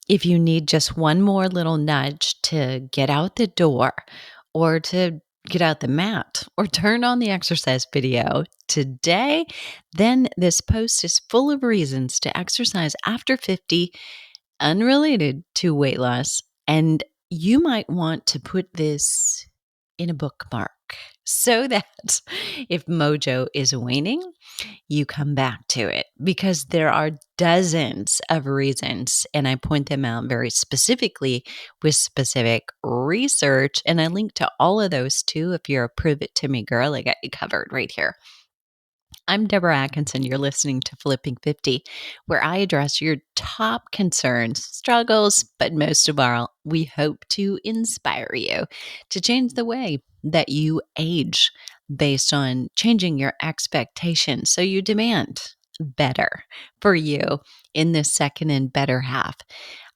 If you need just one more little nudge to get out the door or to get out the mat or turn on the exercise video today, then this post is full of reasons to exercise after 50 unrelated to weight loss. And you might want to put this in a bookmark so that if mojo is waning, you come back to it, because there are dozens of reasons, and I point them out very specifically with specific research. And I link to all of those too. If you're a prove it to me girl, I got you covered right here. I'm Deborah Atkinson. You're listening to Flipping 50, where I address your top concerns, struggles, but most of all, we hope to inspire you to change the way that you age based on changing your expectations. So you demand better for you in this second and better half.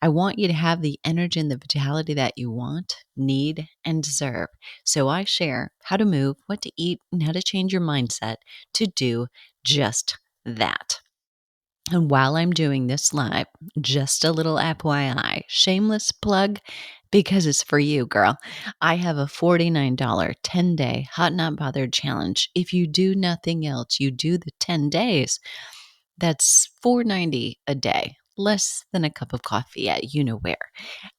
I want you to have the energy and the vitality that you want, need, and deserve. So I share how to move, what to eat, and how to change your mindset to do just that. And while I'm doing this live, just a little FYI, shameless plug, because it's for you, girl. I have a $49 10-day Hot Not Bothered challenge. If you do nothing else, you do the 10 days. That's $4.90 a day, less than a cup of coffee at you know where.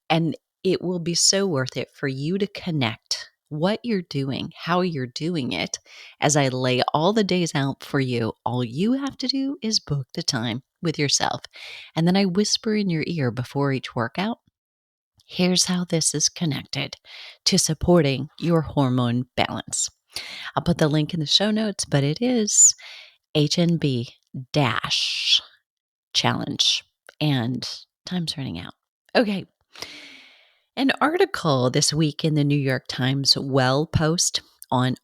And it will be so worth it for you to connect what you're doing, how you're doing it. As I lay all the days out for you, all you have to do is book the time with yourself. And then I whisper in your ear before each workout, here's how this is connected to supporting your hormone balance. I'll put the link in the show notes, but it is HNB dash challenge, and time's running out. Okay. An article this week in the NYTimes Well post on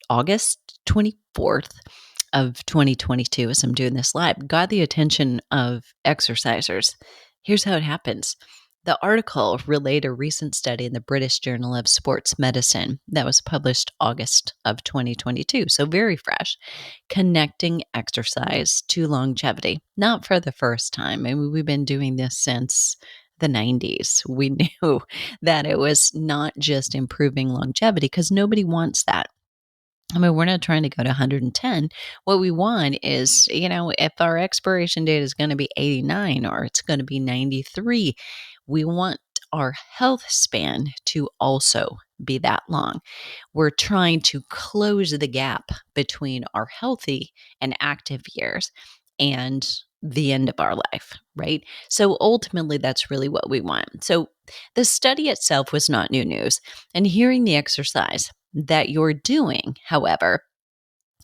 August 24th of 2022, as I'm doing this live, got the attention of exercisers. Here's how it happens. The article relayed a recent study in the British Journal of Sports Medicine that was published August of 2022, so very fresh, connecting exercise to longevity. Not for the first time. I mean, we've been doing this since the 90s. We knew that it was not just improving longevity, because nobody wants that. I mean, we're not trying to go to 110. What we want is, if our expiration date is going to be 89 or it's going to be 93, we want our health span to also be that long. We're trying to close the gap between our healthy and active years and the end of our life, right? So ultimately, that's really what we want. So the study itself was not new news. And hearing the exercise that you're doing, however,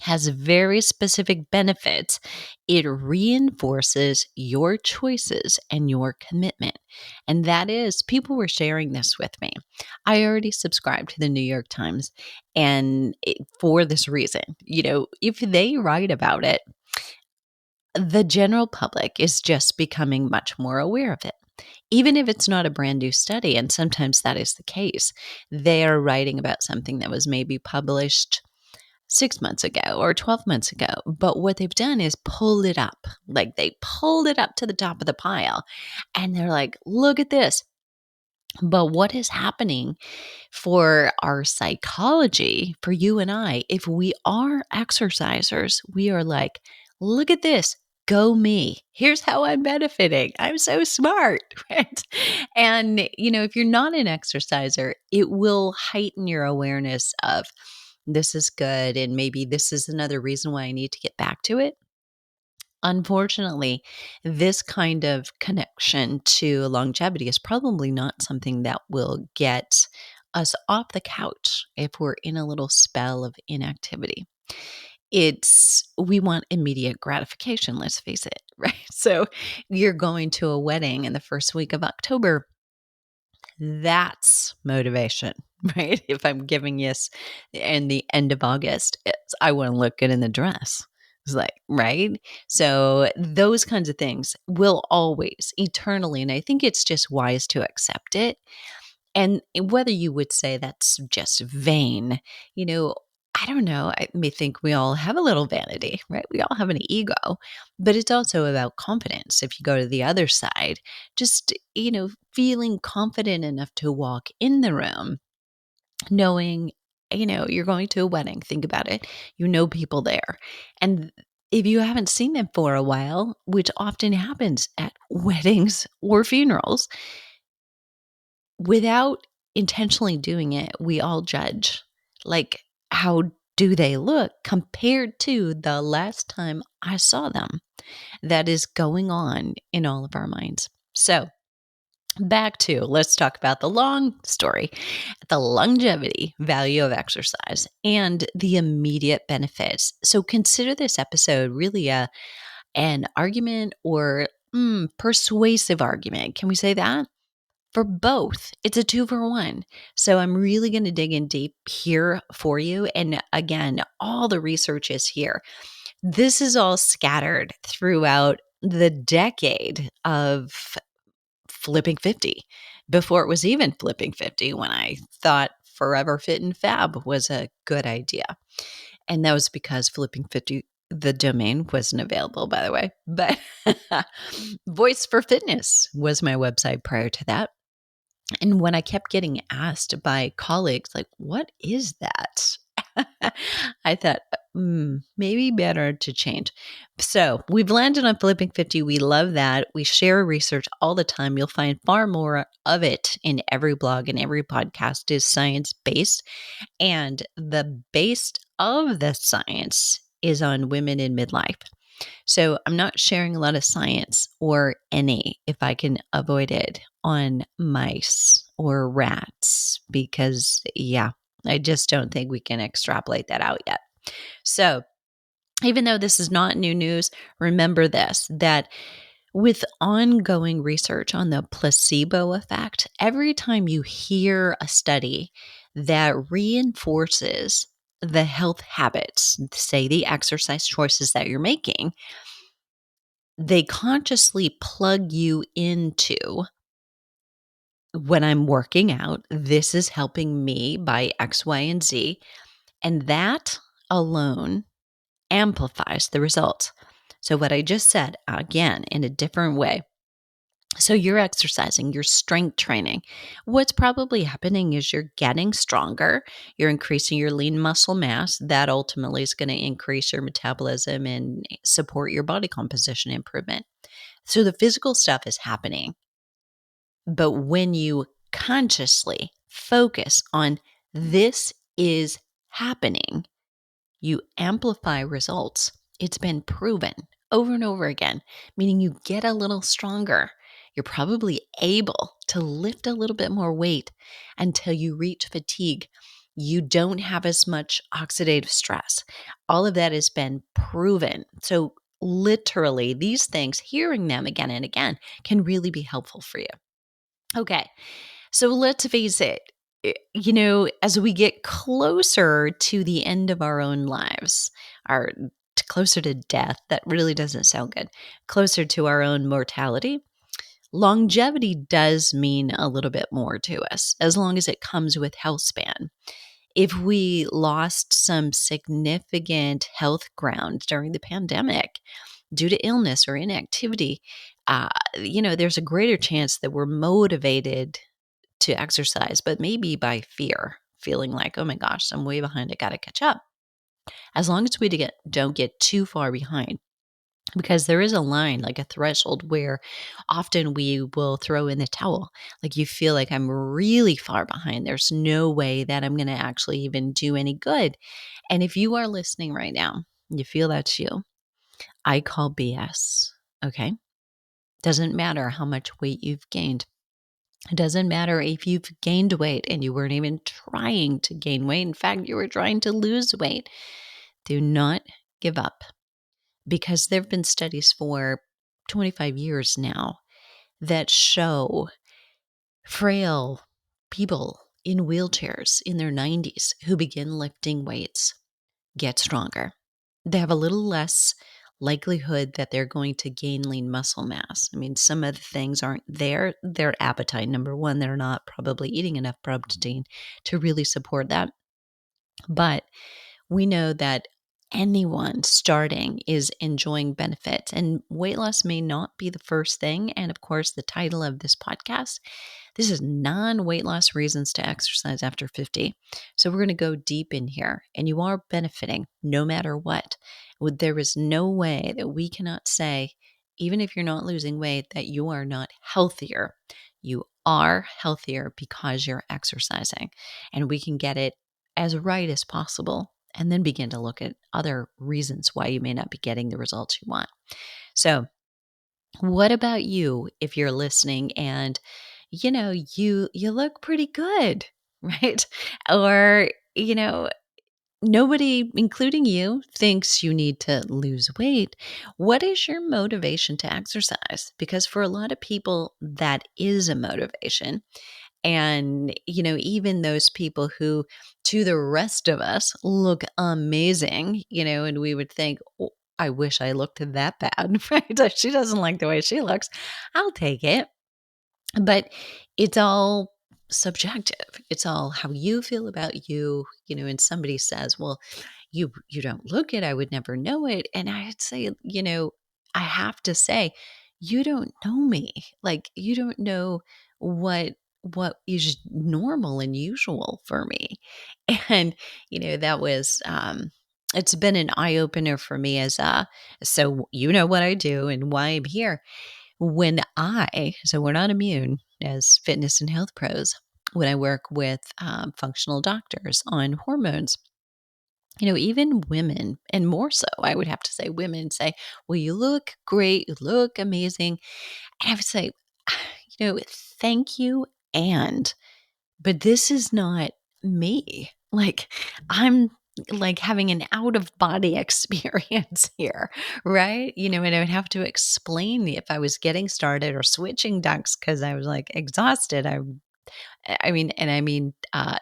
has very specific benefits. It reinforces your choices and your commitment. And that is, people were sharing this with me. I already subscribed to the NYTimes, and for this reason, if they write about it, the general public is just becoming much more aware of it. Even if it's not a brand new study, and sometimes that is the case, they are writing about something that was maybe published 6 months ago or 12 months ago. But what they've done is pull it up. Like, they pulled it up to the top of the pile and they're like, look at this. But what is happening for our psychology, for you and I, if we are exercisers, we are like, look at this. Go me. Here's how I'm benefiting. I'm so smart, right? And, if you're not an exerciser, it will heighten your awareness of this is good, and maybe this is another reason why I need to get back to it. Unfortunately, this kind of connection to longevity is probably not something that will get us off the couch if we're in a little spell of inactivity. We want immediate gratification, let's face it, right? So you're going to a wedding in the first week of October. That's motivation, right? If I'm giving yes in the end of August, I want to look good in the dress. It's like, right? So those kinds of things will always, eternally, and I think it's just wise to accept it. And whether you would say that's just vain, I don't know. I may think we all have a little vanity, right? We all have an ego, but it's also about confidence. If you go to the other side, just, feeling confident enough to walk in the room, knowing, you're going to a wedding. Think about it. You know people there. And if you haven't seen them for a while, which often happens at weddings or funerals, without intentionally doing it, we all judge. Like, how do they look compared to the last time I saw them? That is going on in all of our minds. So, back to let's talk about the long story, the longevity value of exercise and the immediate benefits. So, consider this episode really an argument or persuasive argument. Can we say that? For both. It's a 2 for 1. So I'm really going to dig in deep here for you. And again, all the research is here. This is all scattered throughout the decade of flipping 50, before it was even flipping 50, when I thought Forever Fit and Fab was a good idea. And that was because flipping 50, the domain wasn't available, by the way. But Voice for Fitness was my website prior to that. And when I kept getting asked by colleagues, like, what is that? I thought, maybe better to change. So we've landed on Flipping 50. We love that. We share research all the time. You'll find far more of it in every blog, and every podcast is science-based. And the base of the science is on women in midlife. So I'm not sharing a lot of science, or any, if I can avoid it, on mice or rats, because, I just don't think we can extrapolate that out yet. So even though this is not new news, remember this, that with ongoing research on the placebo effect, every time you hear a study that reinforces the health habits, say the exercise choices that you're making, they consciously plug you into, when I'm working out, this is helping me by X, Y, and Z. And that alone amplifies the results. So, what I just said, again, in a different way. So, you're exercising, you're strength training. What's probably happening is you're getting stronger, you're increasing your lean muscle mass. That ultimately is going to increase your metabolism and support your body composition improvement. So, the physical stuff is happening. But when you consciously focus on this is happening, you amplify results. It's been proven over and over again, meaning you get a little stronger. You're probably able to lift a little bit more weight until you reach fatigue. You don't have as much oxidative stress. All of that has been proven. So, literally, these things, hearing them again and again, can really be helpful for you. Okay, so let's face it, as we get closer to the end of our own lives, our closer to death, that really doesn't sound good, closer to our own mortality, longevity does mean a little bit more to us, as long as it comes with health span. If we lost some significant health ground during the pandemic due to illness or inactivity, there's a greater chance that we're motivated to exercise, but maybe by fear, feeling like, oh my gosh, I'm way behind, I got to catch up. As long as we don't get too far behind, because there is a line, like a threshold, where often we will throw in the towel. Like, you feel like, I'm really far behind. There's no way that I'm going to actually even do any good. And if you are listening right now, you feel that's you, I call BS. Okay. Doesn't matter how much weight you've gained. It doesn't matter if you've gained weight and you weren't even trying to gain weight. In fact, you were trying to lose weight. Do not give up, because there have been studies for 25 years now that show frail people in wheelchairs in their 90s who begin lifting weights get stronger. They have a little less likelihood that they're going to gain lean muscle mass. I mean, some of the things aren't there. Their appetite, number one, they're not probably eating enough protein to really support that. But we know that anyone starting is enjoying benefits, and weight loss may not be the first thing. And of course, the title of this podcast, this is non-weight loss reasons to exercise after 50. So we're going to go deep in here, and you are benefiting no matter what. There is no way that we cannot say, even if you're not losing weight, that you are not healthier. You are healthier because you're exercising, and we can get it as right as possible and then begin to look at other reasons why you may not be getting the results you want. So, what about you if you're listening and you look pretty good, right? Or, nobody, including you, thinks you need to lose weight. What is your motivation to exercise? Because for a lot of people, that is a motivation. And, even those people who, to the rest of us, look amazing, and we would think, "Oh, I wish I looked that bad," right? If she doesn't like the way she looks, I'll take it. But it's all subjective. It's all how you feel about you, and somebody says, "Well, you don't look it. I would never know it." And I'd say, I have to say, you don't know me. Like you don't know what is normal and usual for me. And that was it's been an eye opener for me as so what I do and why I'm here. So we're not immune as fitness and health pros. When I work with functional doctors on hormones, even women, and more so, I would have to say, women say, "Well, you look great, you look amazing." And I would say, thank you. But this is not me. Like, I'm like having an out of body experience here, right? And I would have to explain if I was getting started or switching ducks because I was like exhausted.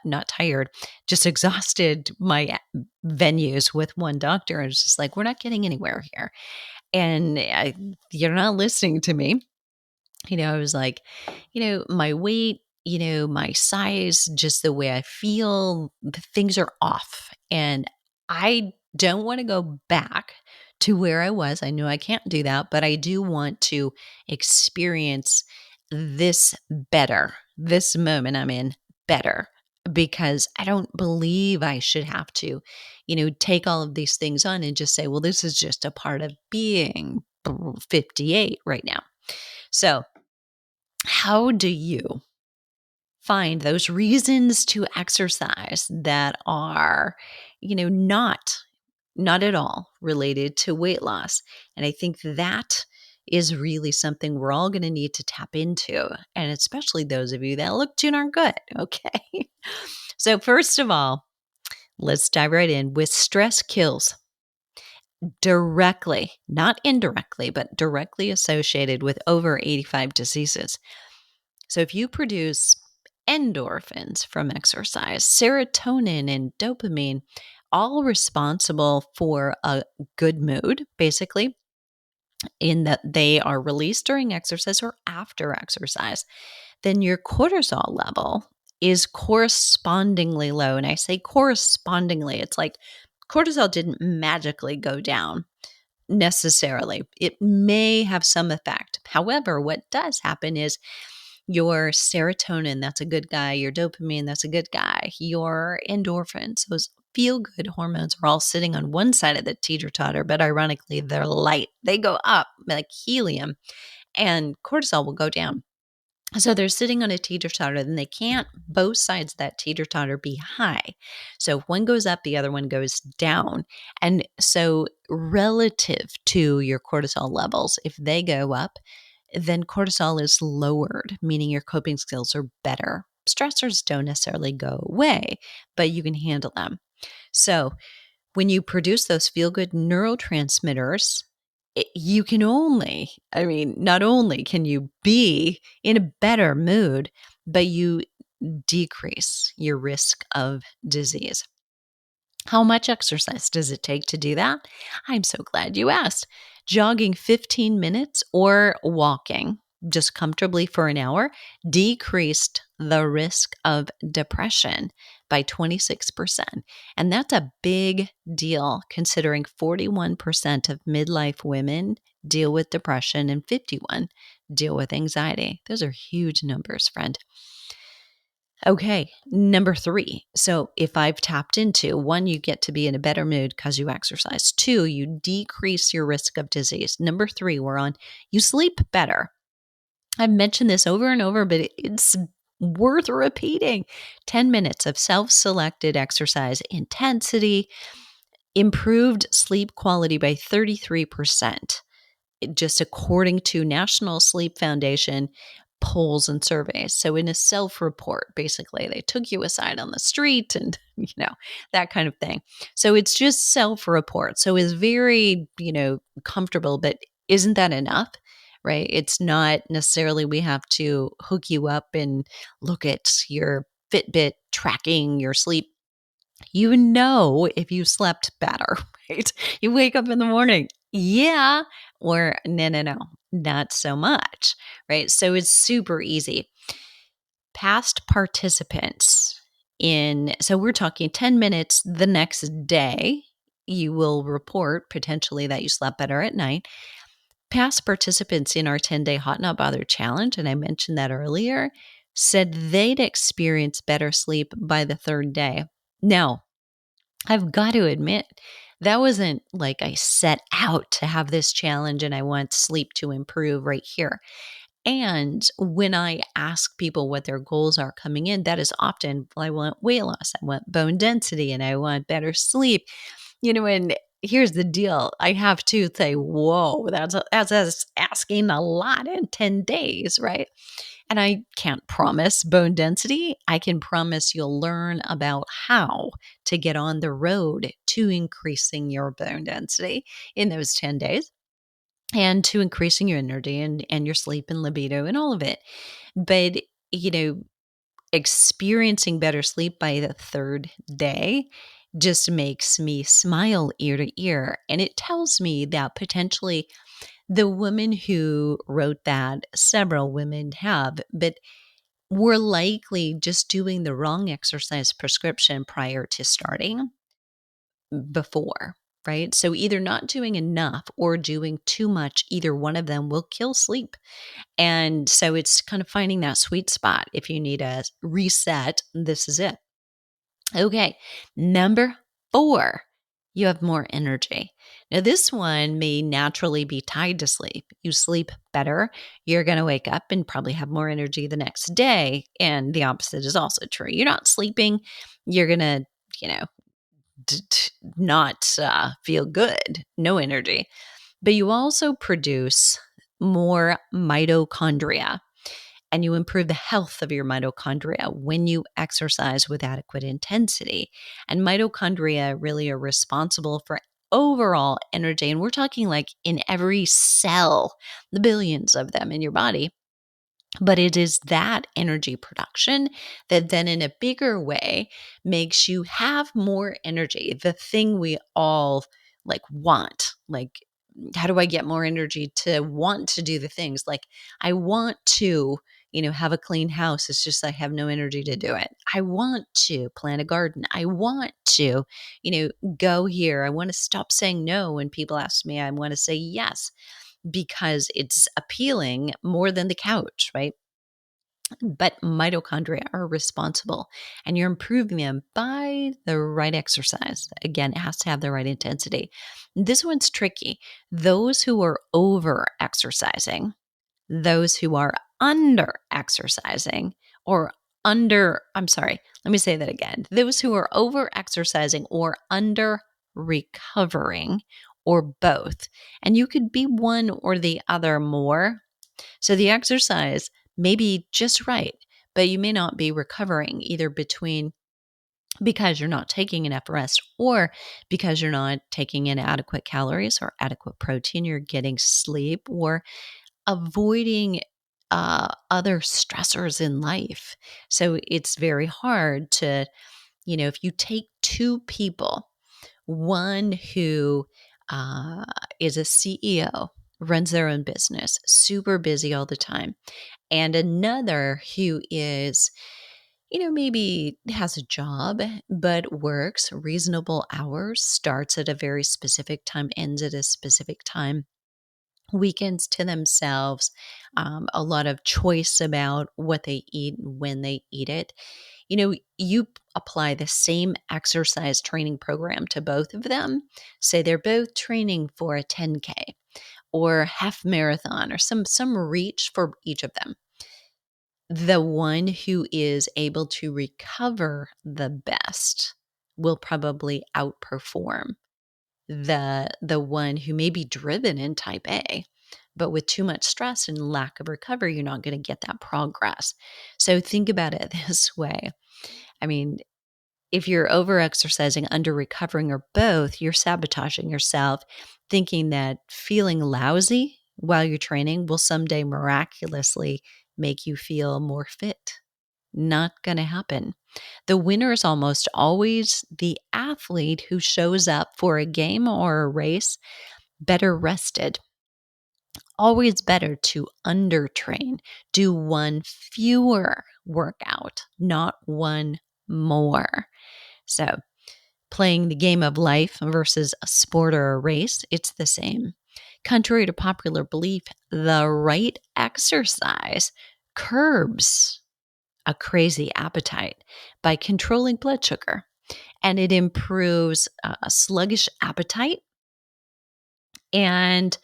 Not tired, just exhausted my venues with one doctor. And it's just like, we're not getting anywhere here. And you're not listening to me. I was like, my weight, my size, just the way I feel, things are off. And I don't want to go back to where I was. I know I can't do that, but I do want to experience this better, this moment I'm in better, because I don't believe I should have to, take all of these things on and just say, well, this is just a part of being 58 right now. So, how do you find those reasons to exercise that are, not at all related to weight loss? And I think that is really something we're all going to need to tap into, and especially those of you that look too darn good. Okay. So, first of all, let's dive right in with stress kills. Directly, not indirectly, but directly associated with over 85 diseases. So if you produce endorphins from exercise, serotonin and dopamine, all responsible for a good mood, basically, in that they are released during exercise or after exercise, then your cortisol level is correspondingly low. And I say correspondingly, it's like cortisol didn't magically go down necessarily. It may have some effect. However, what does happen is your serotonin, that's a good guy. Your dopamine, that's a good guy. Your endorphins, those feel good hormones, are all sitting on one side of the teeter totter, but ironically, they're light. They go up like helium, and cortisol will go down. So they're sitting on a teeter totter, and they can't both sides of that teeter totter be high. So if one goes up, the other one goes down. And so relative to your cortisol levels, if they go up, then cortisol is lowered, meaning your coping skills are better. Stressors don't necessarily go away, but you can handle them. So when you produce those feel-good neurotransmitters, you can not only can you be in a better mood, but you decrease your risk of disease. How much exercise does it take to do that? I'm so glad you asked. Jogging 15 minutes or walking just comfortably for an hour decreased the risk of depression by 26%. And that's a big deal considering 41% of midlife women deal with depression and 51 deal with anxiety. Those are huge numbers, friend. Okay, number 3. So if I've tapped into 1, you get to be in a better mood because you exercise. 2, you decrease your risk of disease. Number 3, we're on, you sleep better. I've mentioned this over and over, but it's worth repeating. 10 minutes of self-selected exercise intensity improved sleep quality by 33%, just according to National Sleep Foundation polls and surveys. So in a self-report, basically, they took you aside on the street and, that kind of thing. So it's just self-report. So it's very, comfortable, but isn't that enough? Right? It's not necessarily we have to hook you up and look at your Fitbit tracking your sleep. You know if you slept better, right? You wake up in the morning, yeah, or no, not so much, right? So it's super easy. Past participants so we're talking 10 minutes the next day, you will report potentially that you slept better at night. Past participants in our 10-day Hot Not Bothered challenge, and I mentioned that earlier, said they'd experience better sleep by the 3rd day. Now, I've got to admit, that wasn't like I set out to have this challenge and I want sleep to improve right here. And when I ask people what their goals are coming in, that is often, well, I want weight loss, I want bone density, and I want better sleep. And here's the deal. I have to say, whoa, that's us asking a lot in 10 days, right? And I can't promise bone density. I can promise you'll learn about how to get on the road to increasing your bone density in those 10 days and to increasing your energy and your sleep and libido and all of it. But, experiencing better sleep by the 3rd day just makes me smile ear to ear. And it tells me that potentially the woman who wrote that, several women have, but we're likely just doing the wrong exercise prescription prior to starting before, right? So either not doing enough or doing too much, either one of them will kill sleep. And so it's kind of finding that sweet spot. If you need a reset, this is it. Okay, number 4, you have more energy. Now, this one may naturally be tied to sleep. You sleep better, you're going to wake up and probably have more energy the next day. And the opposite is also true. You're not sleeping, you're going to, not feel good, no energy. But you also produce more mitochondria and you improve the health of your mitochondria when you exercise with adequate intensity. And mitochondria really are responsible for overall energy. And we're talking like in every cell, the billions of them in your body. But it is that energy production that then in a bigger way makes you have more energy. The thing we all like want, like, how do I get more energy to want to do the things? Like, I want to, have a clean house. It's just I have no energy to do it. I want to plant a garden. I want to, go here. I want to stop saying no when people ask me. I want to say yes because it's appealing more than the couch, right? But mitochondria are responsible and you're improving them by the right exercise. Again, it has to have the right intensity. This one's tricky. Those who are over exercising, those who are under exercising, let me say that again. Those who are over exercising or under recovering, or both. And you could be one or the other more. So the exercise may be just right, but you may not be recovering either because you're not taking enough rest or because you're not taking in adequate calories or adequate protein, you're getting sleep or avoiding other stressors in life. So it's very hard to, if you take 2 people, one who is a CEO runs their own business, super busy all the time. And another who is, maybe has a job, but works reasonable hours, starts at a very specific time, ends at a specific time, weekends to themselves, a lot of choice about what they eat and when they eat it. You apply the same exercise training program to both of them. Say they're both training for a 10K or half marathon or some reach for each of them. The one who is able to recover the best will probably outperform the one who may be driven in type A, but with too much stress and lack of recovery, you're not going to get that progress. So think about it this way. I mean, if you're over exercising, under recovering, or both, you're sabotaging yourself, thinking that feeling lousy while you're training will someday miraculously make you feel more fit. Not going to happen. The winner is almost always the athlete who shows up for a game or a race better rested. Always better to undertrain, do one fewer workout, not one more. So, playing the game of life versus a sport or a race, it's the same. Contrary to popular belief, the right exercise curbs a crazy appetite by controlling blood sugar, and it improves a sluggish appetite and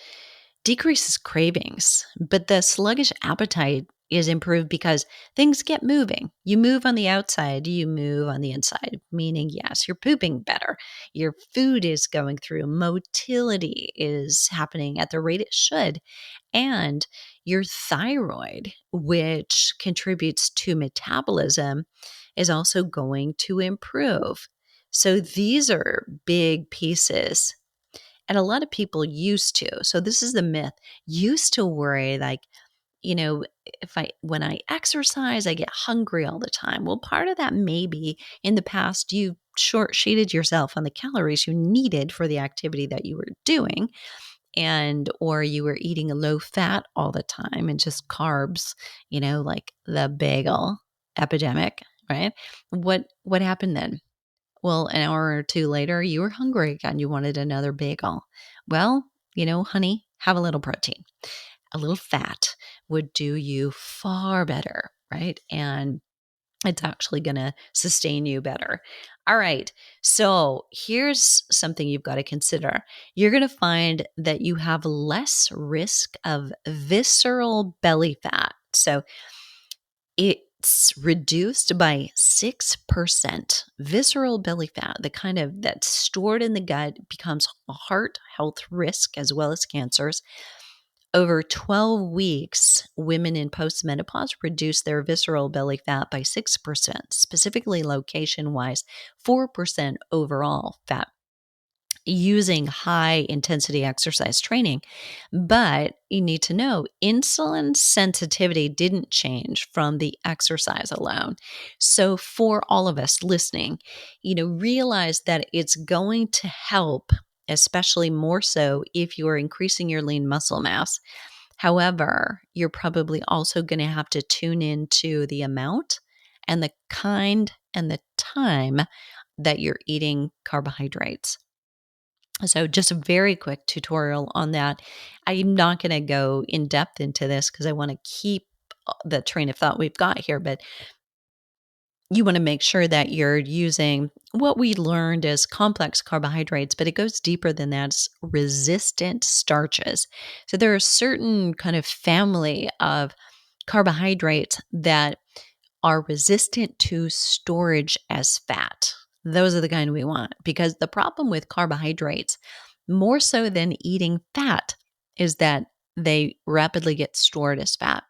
decreases cravings. But the sluggish appetite is improved because things get moving. You move on the outside, you move on the inside, meaning, yes, you're pooping better. Your food is going through, motility is happening at the rate it should. And your thyroid, which contributes to metabolism, is also going to improve. So these are big pieces. And a lot of people used to, so this is the myth, used to worry like, when I exercise, I get hungry all the time. Well, part of that may be in the past you short sheeted yourself on the calories you needed for the activity that you were doing, and or you were eating a low fat all the time and just carbs, like the bagel epidemic, right? What happened then? Well, an hour or two later, you were hungry again. You wanted another bagel. Well, honey, have a little protein. A little fat would do you far better, right? And it's actually going to sustain you better. All right. So here's something you've got to consider. You're going to find that you have less risk of visceral belly fat. So it's reduced by 6%. Visceral belly fat, the kind of that's stored in the gut, becomes a heart health risk as well as cancers. Over 12 weeks, women in postmenopause reduce their visceral belly fat by 6%, specifically location-wise, 4% overall fat, using high intensity exercise training. But you need to know insulin sensitivity didn't change from the exercise alone. So for all of us listening, realize that it's going to help, especially more so if you are increasing your lean muscle mass. However, you're probably also going to have to tune into the amount and the kind and the time that you're eating carbohydrates. So just a very quick tutorial on that. I'm not going to go in depth into this because I want to keep the train of thought we've got here, but you want to make sure that you're using what we learned as complex carbohydrates, but it goes deeper than that. It's resistant starches. So there are certain kind of family of carbohydrates that are resistant to storage as fat. Those are the kind we want, because the problem with carbohydrates, more so than eating fat, is that they rapidly get stored as fat.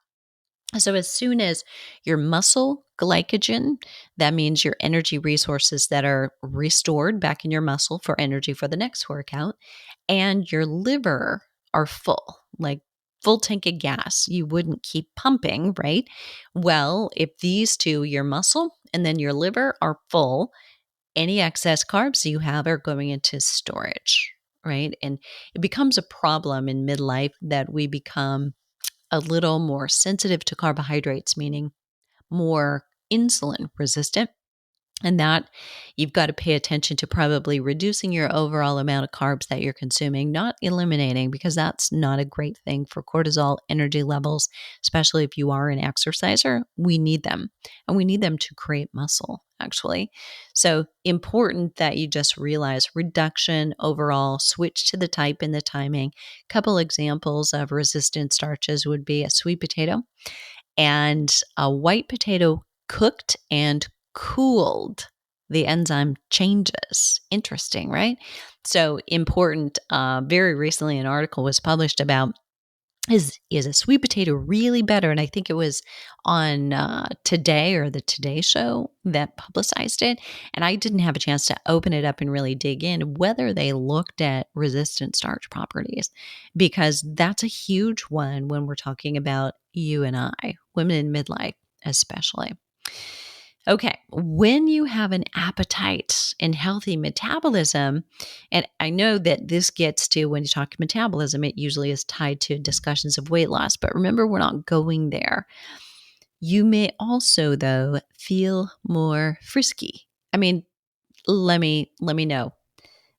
So as soon as your muscle glycogen, that means your energy resources that are restored back in your muscle for energy for the next workout, and your liver are full, like full tank of gas, you wouldn't keep pumping, right? Well, if these two, your muscle and then your liver, are full, any excess carbs you have are going into storage. right? And it becomes a problem in midlife that we become a little more sensitive to carbohydrates, meaning more insulin resistant. And that you've got to pay attention to probably reducing your overall amount of carbs that you're consuming, not eliminating, because that's not a great thing for cortisol energy levels, especially if you are an exerciser. We need them, and we need them to create muscle, actually. So important that you just realize reduction overall, switch to the type and the timing. Couple examples of resistant starches would be a sweet potato and a white potato cooked and cooled. The enzyme changes. Interesting, right? So important. Very recently, an article was published about is a sweet potato really better? And I think it was on Today or the Today Show that publicized it. And I didn't have a chance to open it up and really dig in whether they looked at resistant starch properties, because that's a huge one when we're talking about you and I, women in midlife, especially. Okay, when you have an appetite and healthy metabolism, and I know that this gets to when you talk metabolism, it usually is tied to discussions of weight loss, but remember, we're not going there. You may also, though, feel more frisky. I mean, let me know.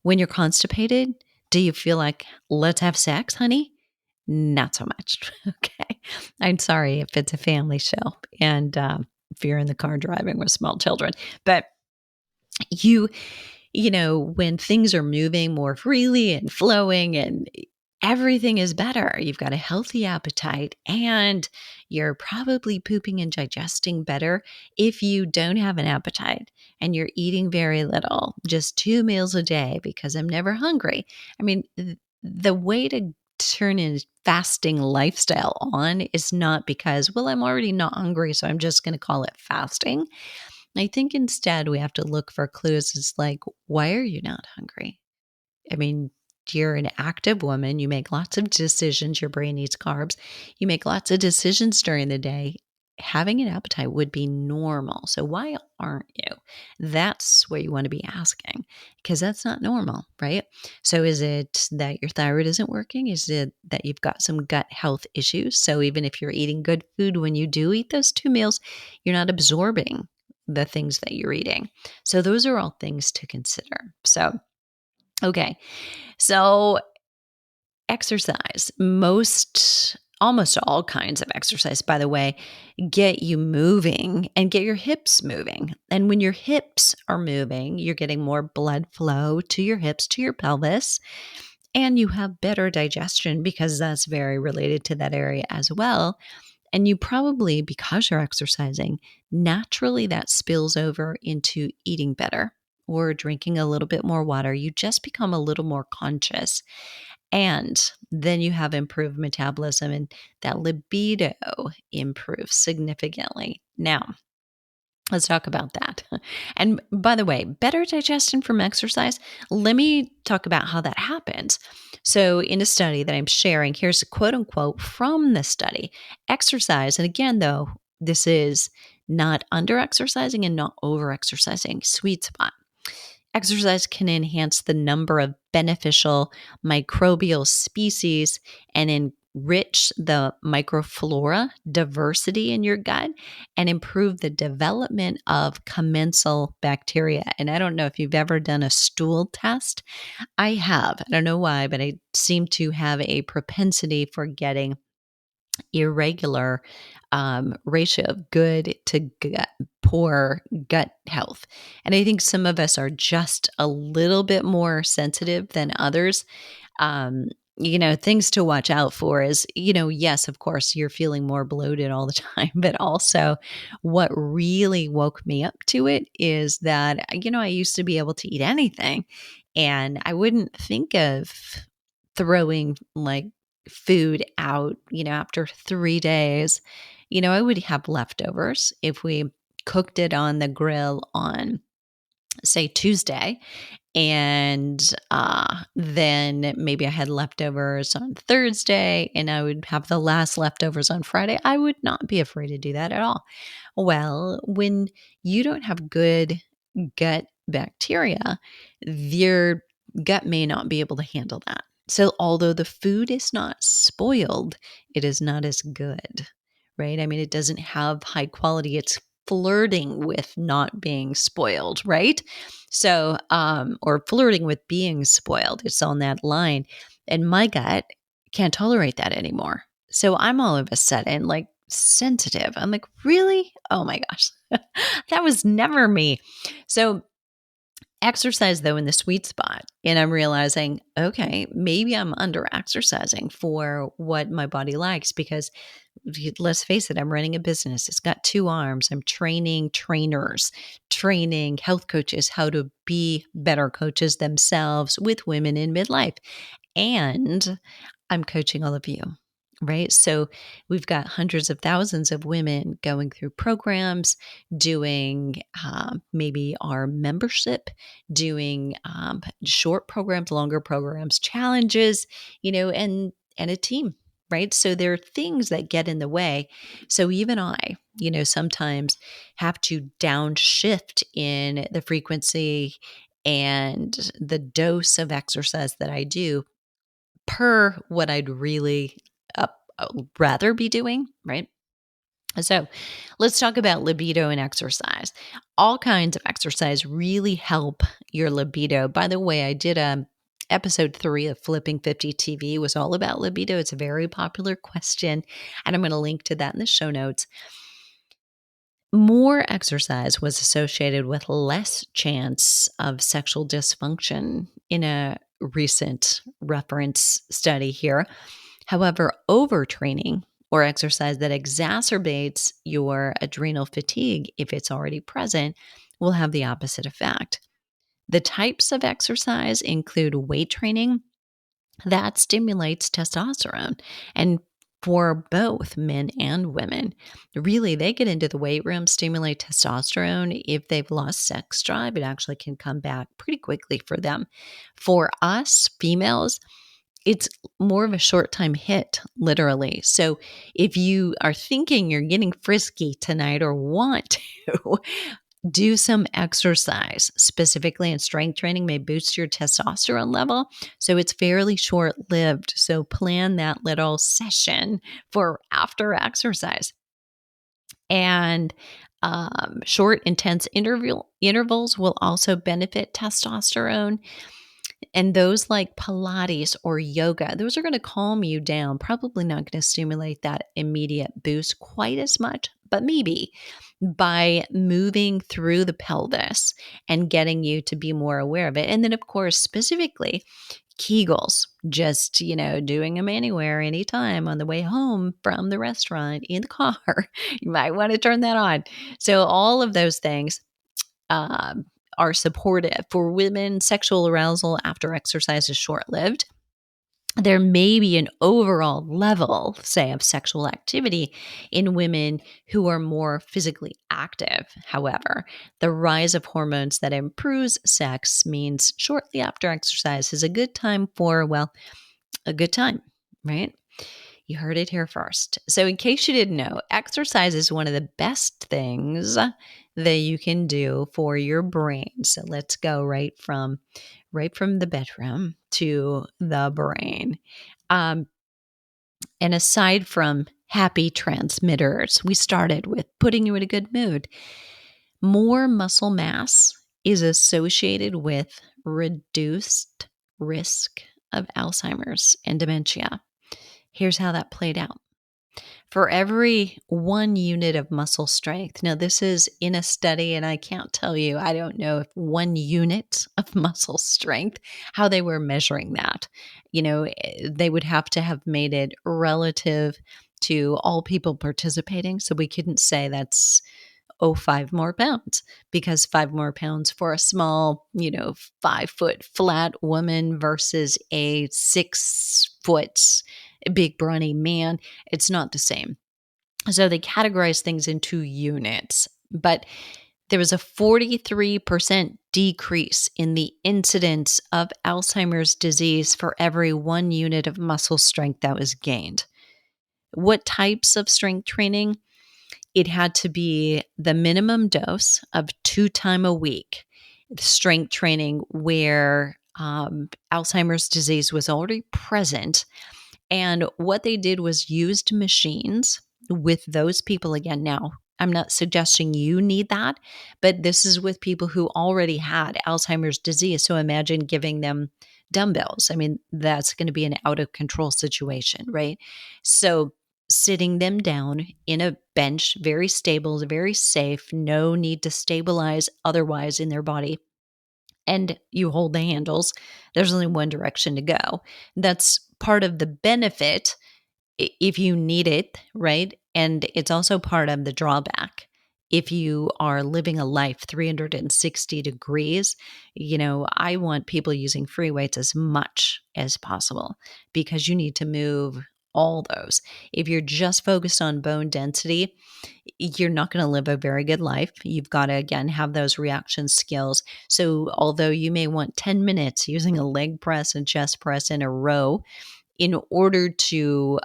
When you're constipated, do you feel like, let's have sex, honey? Not so much. Okay. I'm sorry if it's a family show and if you're in the car driving with small children. But you, when things are moving more freely and flowing and everything is better, you've got a healthy appetite and you're probably pooping and digesting better if you don't have an appetite and you're eating very little, just 2 meals a day because I'm never hungry. I mean, the way to turn a fasting lifestyle on is not because, well, I'm already not hungry, so I'm just going to call it fasting. I think instead we have to look for clues. It's like, why are you not hungry? I mean, you're an active woman. You make lots of decisions. Your brain needs carbs. You make lots of decisions during the day. Having an appetite would be normal. So why aren't you? That's what you want to be asking, because that's not normal, right? So is it that your thyroid isn't working? Is it that you've got some gut health issues? So even if you're eating good food, when you do eat those 2 meals, you're not absorbing the things that you're eating. So those are all things to consider. So, okay. So exercise, almost all kinds of exercise, by the way, get you moving and get your hips moving. And when your hips are moving, you're getting more blood flow to your hips, to your pelvis, and you have better digestion because that's very related to that area as well. And you probably, because you're exercising, naturally that spills over into eating better or drinking a little bit more water. You just become a little more conscious. And then you have improved metabolism and that libido improves significantly. Now, let's talk about that. And by the way, better digestion from exercise, let me talk about how that happens. So, in a study that I'm sharing, here's a quote unquote from the study: exercise, and again, though, this is not under exercising and not over exercising, sweet spot. Exercise can enhance the number of beneficial microbial species and enrich the microflora diversity in your gut and improve the development of commensal bacteria. And I don't know if you've ever done a stool test. I have. I don't know why, but I seem to have a propensity for getting irregular ratio of good to gut, poor gut health. And I think some of us are just a little bit more sensitive than others. Things to watch out for is, yes, of course, you're feeling more bloated all the time, but also what really woke me up to it is that, I used to be able to eat anything and I wouldn't think of throwing like food out, after 3 days. I would have leftovers if we cooked it on the grill on, say, Tuesday. And then maybe I had leftovers on Thursday and I would have the last leftovers on Friday. I would not be afraid to do that at all. Well, when you don't have good gut bacteria, your gut may not be able to handle that. So although the food is not spoiled, it is not as good, right? I mean, it doesn't have high quality. It's flirting with not being spoiled, right? So, or flirting with being spoiled. It's on that line. And my gut can't tolerate that anymore. So I'm all of a sudden like sensitive. I'm like, really? Oh my gosh. That was never me. So exercise though in the sweet spot, and I'm realizing, okay, maybe I'm under exercising for what my body likes, because let's face it, I'm running a business. It's got two arms. I'm training trainers, training health coaches how to be better coaches themselves with women in midlife. And I'm coaching all of you, right? So we've got hundreds of thousands of women going through programs, doing maybe our membership, doing short programs, longer programs, challenges, and a team. Right. So there are things that get in the way. So even I, sometimes have to downshift in the frequency and the dose of exercise that I do per what I'd really rather be doing, right? So let's talk about libido and exercise. All kinds of exercise really help your libido. By the way, I did episode 3 of Flipping 50 TV was all about libido. It's a very popular question, and I'm going to link to that in the show notes. More exercise was associated with less chance of sexual dysfunction in a recent reference study here. However, overtraining or exercise that exacerbates your adrenal fatigue, if it's already present, will have the opposite effect. The types of exercise include weight training that stimulates testosterone. And for both men and women, really, they get into the weight room, stimulate testosterone. If they've lost sex drive, it actually can come back pretty quickly for them. For us females, it's more of a short time hit, literally. So if you are thinking you're getting frisky tonight or want to, do some exercise, specifically in strength training, may boost your testosterone level. So it's fairly short lived. So plan that little session for after exercise. And short, intense intervals will also benefit testosterone. And those like Pilates or yoga, those are going to calm you down. Probably not going to stimulate that immediate boost quite as much, but maybe by moving through the pelvis and getting you to be more aware of it. And then, of course, specifically, Kegels, just, doing them anywhere, anytime on the way home from the restaurant, in the car. You might want to turn that on. So, all of those things are supportive. For women, sexual arousal after exercise is short lived. There may be an overall level, say, of sexual activity in women who are more physically active. However, the rise of hormones that improves sex means shortly after exercise is a good time for, well, a good time, right? You heard it here first. So, in case you didn't know, exercise is one of the best things that you can do for your brain. So, let's go right from the bedroom to the brain. And aside from happy transmitters, we started with putting you in a good mood. More muscle mass is associated with reduced risk of Alzheimer's and dementia. Here's how that played out. For every 1 unit of muscle strength, now this is in a study, and I can't tell you, I don't know if 1 unit of muscle strength, how they were measuring that. They would have to have made it relative to all people participating. So we couldn't say that's 5 more pounds, because 5 more pounds for a small, 5-foot flat woman versus a 6-foot big brawny man, it's not the same. So they categorize things into units, but there was a 43% decrease in the incidence of Alzheimer's disease for every 1 unit of muscle strength that was gained. What types of strength training? It had to be the minimum dose of 2 times a week strength training, where Alzheimer's disease was already present. And what they did was used machines with those people again. Now, I'm not suggesting you need that, but this is with people who already had Alzheimer's disease. So imagine giving them dumbbells. I mean, that's going to be an out of control situation, right? So sitting them down in a bench, very stable, very safe, no need to stabilize otherwise in their body, and you hold the handles, there's only one direction to go. That's part of the benefit if you need it, right? And it's also part of the drawback. If you are living a life 360 degrees, I want people using free weights as much as possible because you need to move all those. If you're just focused on bone density, you're not going to live a very good life. You've got to, again, have those reaction skills. So, although you may want 10 minutes using a leg press and chest press in a row, in order to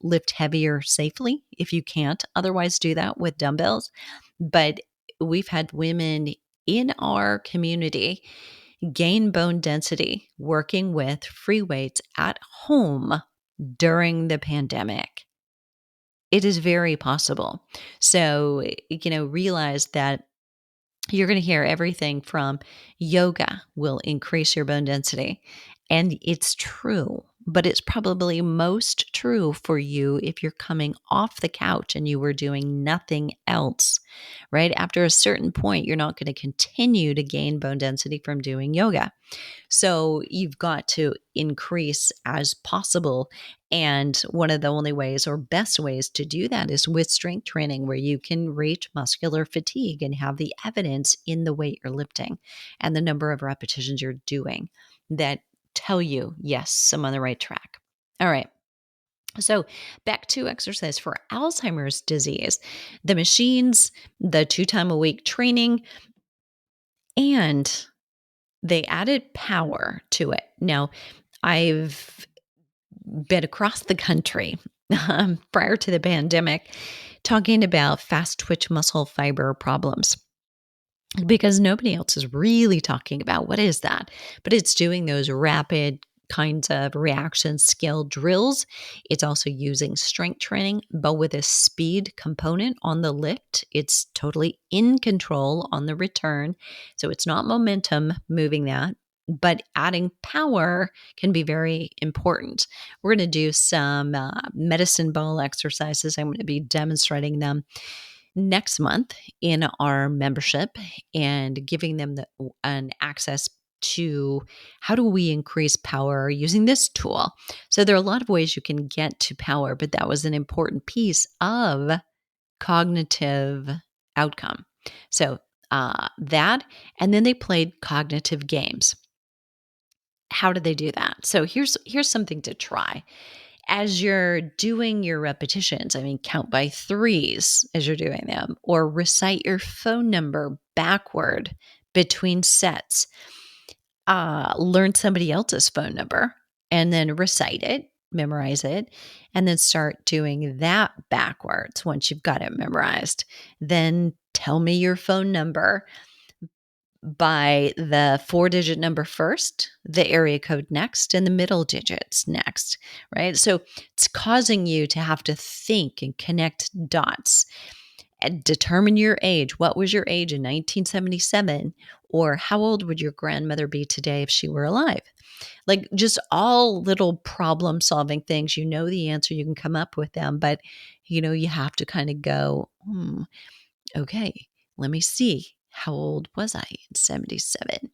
lift heavier safely, if you can't otherwise do that with dumbbells. But we've had women in our community gain bone density working with free weights at home during the pandemic. It is very possible. So, realize that you're going to hear everything from yoga will increase your bone density. And it's true, but it's probably most true for you if you're coming off the couch and you were doing nothing else, right? After a certain point, you're not going to continue to gain bone density from doing yoga. So you've got to increase as possible. And one of the only ways or best ways to do that is with strength training, where you can reach muscular fatigue and have the evidence in the weight you're lifting and the number of repetitions you're doing that tell you, yes, I'm on the right track. All right. So back to exercise for Alzheimer's disease, the machines, the 2 times a week training, and they added power to it. Now, I've been across the country prior to the pandemic talking about fast twitch muscle fiber problems because nobody else is really talking about what is that, but it's doing those rapid kinds of reaction skill drills. It's also using strength training, but with a speed component on the lift. It's totally in control on the return. So it's not momentum moving that, but adding power can be very important. We're going to do some medicine ball exercises. I'm going to be demonstrating them next month in our membership and giving them an access to how do we increase power using this tool. So there are a lot of ways you can get to power, but that was an important piece of cognitive outcome. So that, and then they played cognitive games. How did they do that? So here's something to try. As you're doing your repetitions, count by threes as you're doing them, or recite your phone number backward between sets. Learn somebody else's phone number and then recite it, memorize it, and then start doing that backwards once you've got it memorized. Then tell me your phone number by the 4-digit number first, the area code next, and the middle digits next, right? So it's causing you to have to think and connect dots and determine your age. What was your age in 1977? Or how old would your grandmother be today if she were alive? Like just all little problem solving things. You know the answer, you can come up with them, but you have to kind of go, okay, let me see. How old was I in 77?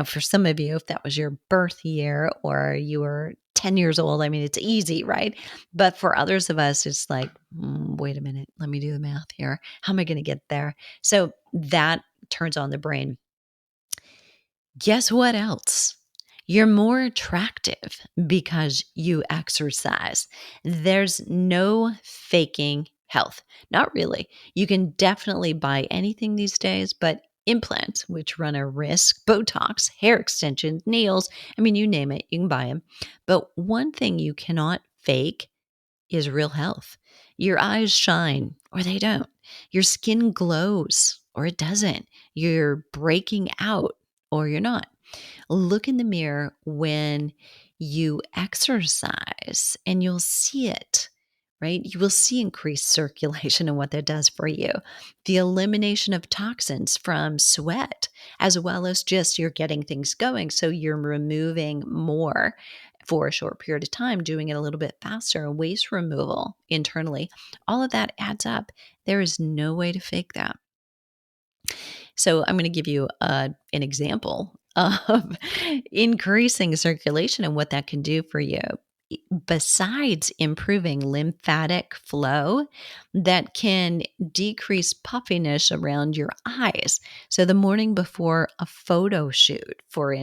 For some of you, if that was your birth year or you were 10 years old, it's easy, right? But for others of us, it's like, wait a minute, let me do the math here. How am I going to get there? So that turns on the brain. Guess what else? You're more attractive because you exercise. There's no faking health. Not really. You can definitely buy anything these days, but implants, which run a risk, Botox, hair extensions, nails, you name it, you can buy them. But one thing you cannot fake is real health. Your eyes shine or they don't. Your skin glows or it doesn't. You're breaking out or you're not. Look in the mirror when you exercise and you'll see it, right? You will see increased circulation and what that does for you. The elimination of toxins from sweat, as well as just you're getting things going. So you're removing more for a short period of time, doing it a little bit faster, waste removal internally. All of that adds up. There is no way to fake that. So I'm going to give you an example of increasing circulation and what that can do for you. Besides improving lymphatic flow, that can decrease puffiness around your eyes. So the morning before a photo shoot, for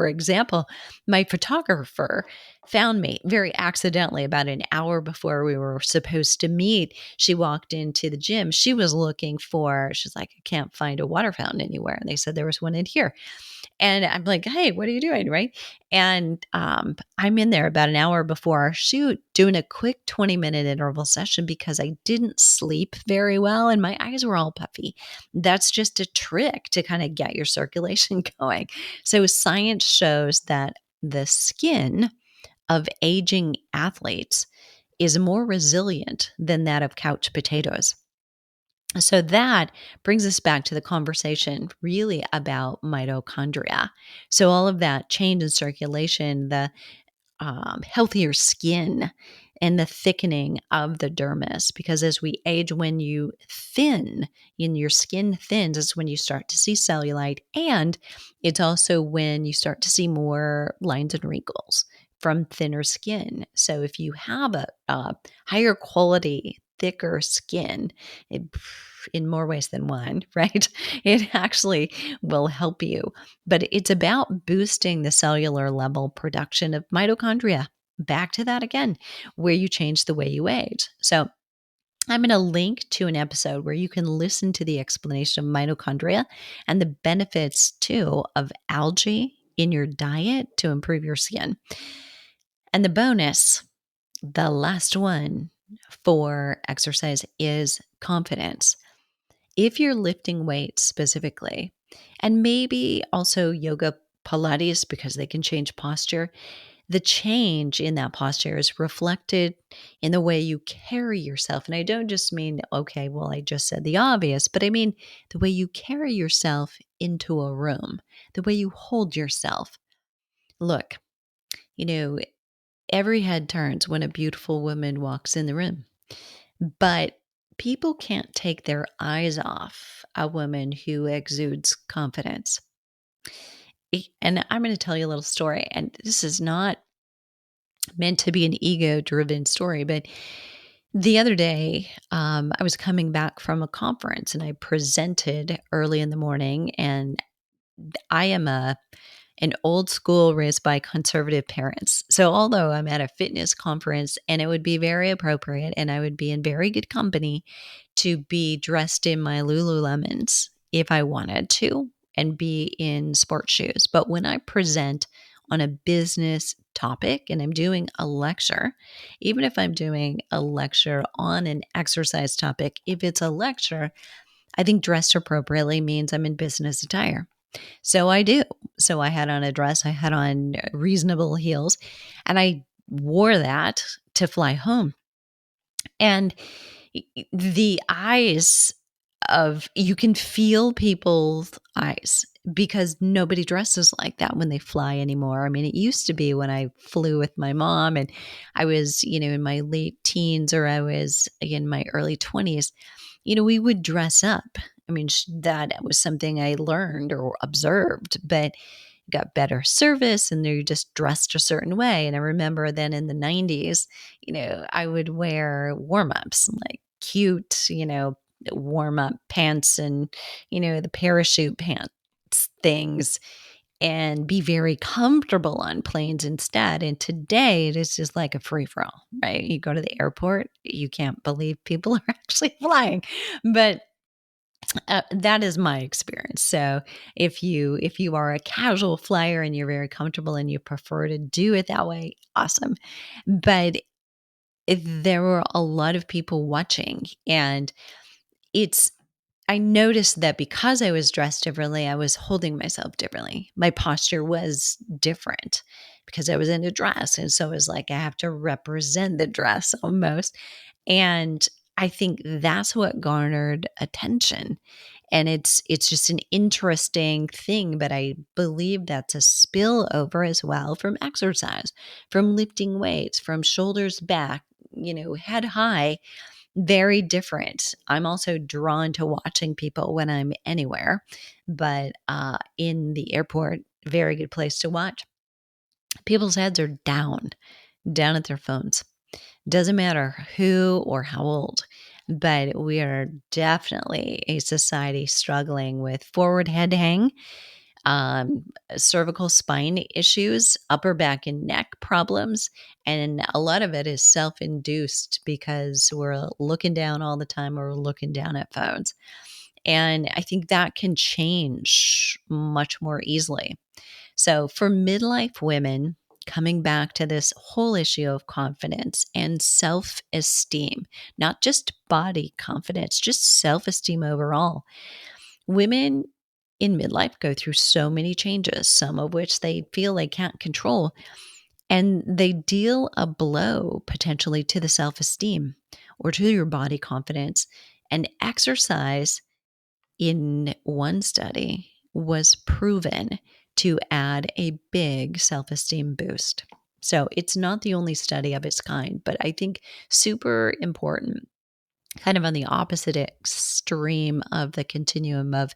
example, my photographer found me very accidentally about an hour before we were supposed to meet. She walked into the gym. She's like, I can't find a water fountain anywhere. And they said there was one in here. And I'm like, hey, what are you doing? Right. And I'm in there about an hour before our shoot doing a quick 20-minute interval session because I didn't sleep very well and my eyes were all puffy. That's just a trick to kind of get your circulation going. So science shows that the skin of aging athletes is more resilient than that of couch potatoes. So that brings us back to the conversation really about mitochondria. So all of that change in circulation, the healthier skin, and the thickening of the dermis. Because as we age, when you thin, and your skin thins, is when you start to see cellulite. And it's also when you start to see more lines and wrinkles from thinner skin. So if you have a higher quality, thicker skin, it, in more ways than one, right? It actually will help you. But it's about boosting the cellular level production of mitochondria. Back to that again, where you change the way you age. So I'm going to link to an episode where you can listen to the explanation of mitochondria and the benefits too of algae in your diet to improve your skin. And the bonus, the last one for exercise, is confidence. If you're lifting weights specifically, and maybe also yoga, Pilates, because they can change posture, the change in that posture is reflected in the way you carry yourself. And I don't just mean, okay, well, I just said the obvious, but I mean the way you carry yourself into a room, the way you hold yourself. Look, you know, every head turns when a beautiful woman walks in the room. But people can't take their eyes off a woman who exudes confidence. And I'm going to tell you a little story. And this is not meant to be an ego driven story, but the other day, I was coming back from a conference and I presented early in the morning. And I am an old school raised by conservative parents. So although I'm at a fitness conference and it would be very appropriate and I would be in very good company to be dressed in my Lululemons if I wanted to and be in sports shoes. But when I present on a business topic and I'm doing a lecture, even if I'm doing a lecture on an exercise topic, if it's a lecture, I think dressed appropriately means I'm in business attire. So I do. So I had on a dress, I had on reasonable heels, and I wore that to fly home. And the eyes you can feel people's eyes because nobody dresses like that when they fly anymore. I mean, it used to be when I flew with my mom and I was, in my late teens or I was in my early 20s, we would dress up. I mean, that was something I learned or observed, but got better service and they're just dressed a certain way. And I remember then in the 90s, I would wear warm ups, like cute, warm up pants and, the parachute pants things and be very comfortable on planes instead. And today it is just like a free for all, right? You go to the airport, you can't believe people are actually flying. But that is my experience. So if you are a casual flyer and you're very comfortable and you prefer to do it that way, awesome. But if there were a lot of people watching, and it's I noticed that because I was dressed differently, I was holding myself differently. My posture was different because I was in a dress. And so it was like I have to represent the dress almost. And I think that's what garnered attention. And it's just an interesting thing, but I believe that's a spillover as well from exercise, from lifting weights, from shoulders back, head high, very different. I'm also drawn to watching people when I'm anywhere, but in the airport, very good place to watch. People's heads are down at their phones. Doesn't matter who or how old, but we are definitely a society struggling with forward head hang, um, cervical spine issues, upper back and neck problems. And a lot of it is self induced because we're looking down all the time or we're looking down at phones. And I think that can change much more easily. So, for midlife women, coming back to this whole issue of confidence and self esteem, not just body confidence, just self esteem overall. Women in midlife go through so many changes, some of which they feel they can't control, and they deal a blow potentially to the self esteem or to your body confidence. And exercise, in one study, was proven to add a big self esteem boost. So it's not the only study of its kind, but I think super important, kind of on the opposite extreme of the continuum of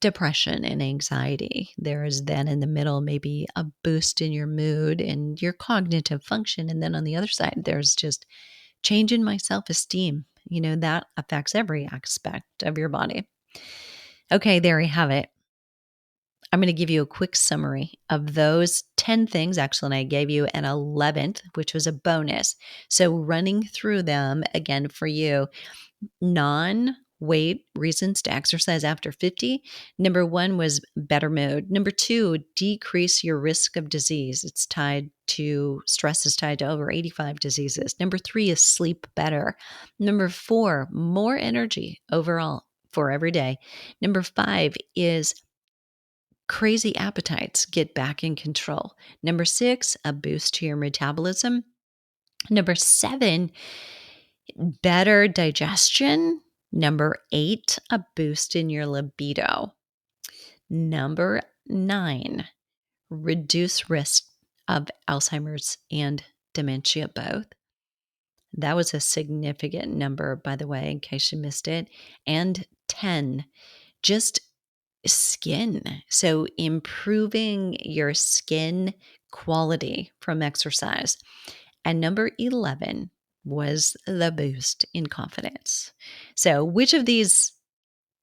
depression and anxiety. There is then in the middle maybe a boost in your mood and your cognitive function. And then on the other side, there's just change in my self esteem. That affects every aspect of your body. Okay, there you have it. I'm going to give you a quick summary of those 10 things. Actually, and I gave you an 11th, which was a bonus. So, running through them again for you, non-weight reasons to exercise after 50. Number one was better mood. Number two, decrease your risk of disease. Stress is tied to over 85 diseases. Number three is sleep better. Number four, more energy overall for every day. Number five is crazy appetites get back in control. Number six, a boost to your metabolism. Number seven, better digestion. Number eight, a boost in your libido. Number nine, reduce risk of Alzheimer's and dementia both. That was a significant number, by the way, in case you missed it. And 10, just skin. So improving your skin quality from exercise. And number 11 was the boost in confidence. So, which of these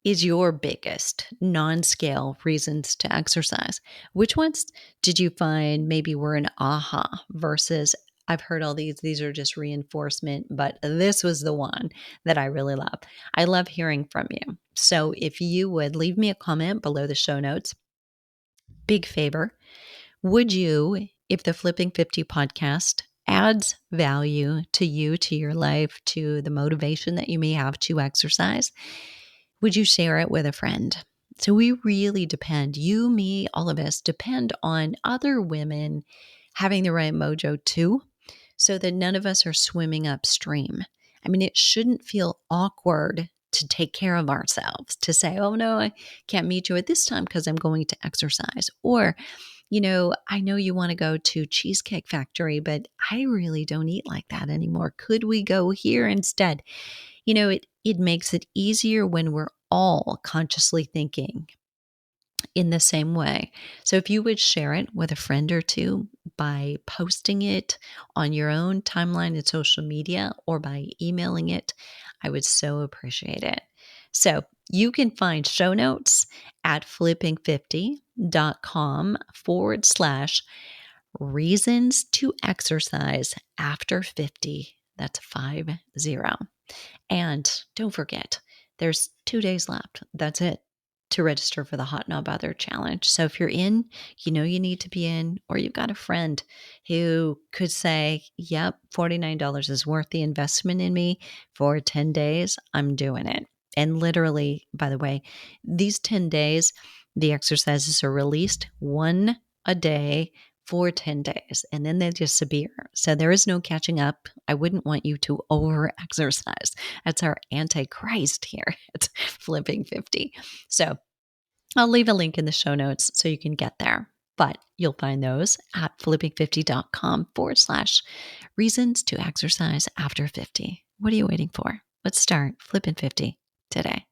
is your biggest non-scale reasons to exercise? Which ones did you find maybe were an aha versus I've heard all these are just reinforcement, but this was the one that I really love. I love hearing from you. So if you would leave me a comment below the show notes, big favor, would you, if the Flipping 50 podcast adds value to you, to your life, to the motivation that you may have to exercise, would you share it with a friend? So we really depend, you, me, all of us depend on other women having the right mojo too, so that none of us are swimming upstream. I mean, it shouldn't feel awkward to take care of ourselves, to say, oh no, I can't meet you at this time because I'm going to exercise. Or, I know you want to go to Cheesecake Factory, but I really don't eat like that anymore. Could we go here instead? It makes it easier when we're all consciously thinking in the same way. So if you would share it with a friend or two by posting it on your own timeline and social media or by emailing it, I would so appreciate it. So you can find show notes at flipping50.com/reasons to exercise after 50. That's 50. And don't forget, there's 2 days left. That's it to register for the Hot Knob Other Challenge. So if you're in, you know you need to be in, or you've got a friend who could say, yep, $49 is worth the investment in me for 10 days, I'm doing it. And literally, by the way, these 10 days, the exercises are released one a day for 10 days, and then they disappear. So there is no catching up. I wouldn't want you to over exercise. That's our antichrist here at Flipping 50. So I'll leave a link in the show notes so you can get there. But you'll find those at flipping50.com/reasons to exercise after 50. What are you waiting for? Let's start flipping 50 today.